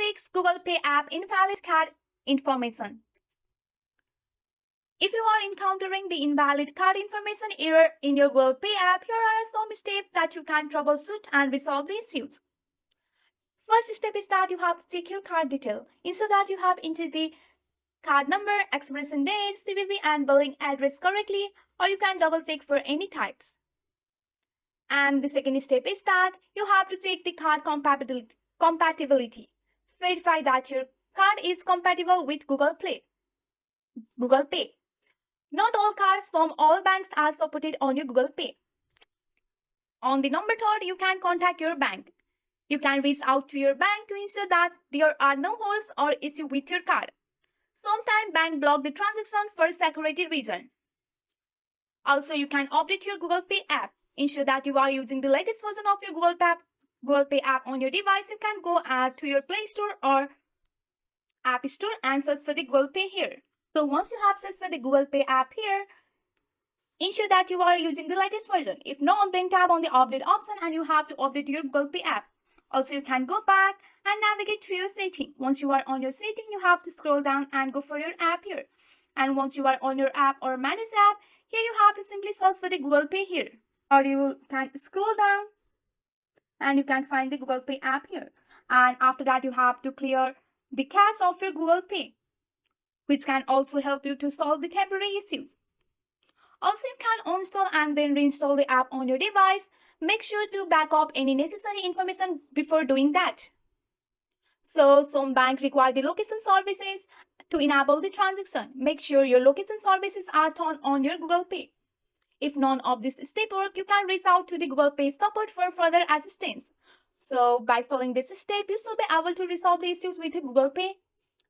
fix Google Pay app invalid card information. If you are encountering the invalid card information error in your Google Pay app, here are some steps that you can troubleshoot and resolve the issues. First step is that you have to check your card detail. Ensure that you have entered the card number, expiration date, CVV and billing address correctly, or you can double check for any types. And the second step is that you have to check the card compatibility. Verify that your card is compatible with Google Pay. Not all cards from all banks are supported on your Google Pay. On the number third, you can contact your bank. You can reach out to your bank to ensure that there are no holes or issue with your card. Sometimes bank block the transaction for security reason. Also, you can update your Google Pay app. Ensure that you are using the latest version of your Google Pay app on your device. You can go to your Play Store or App Store and search for the Google Pay here. So once you have searched for the Google Pay app here, ensure that you are using the latest version. If not, then tap on the update option and you have to update your Google Pay app. Also, you can go back and navigate to your setting. Once you are on your setting, you have to scroll down and go for your app here. And once you are on your app or manage app, here you have to simply search for the Google Pay here. Or you can scroll down and you can find the Google Pay app here. And after that, you have to clear the cache of your Google Pay, which can also help you to solve the temporary issues. Also, you can uninstall and then reinstall the app on your device. Make sure to back up any necessary information before doing that. So, some banks require the location services to enable the transaction. Make sure your location services are turned on your Google Pay. If none of this step work, you can reach out to the Google Pay support for further assistance. So, by following this step, you should be able to resolve the issues with Google Pay.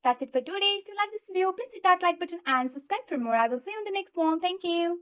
That's it for today. If you like this video, please hit that like button and subscribe for more. I will see you in the next one. Thank you.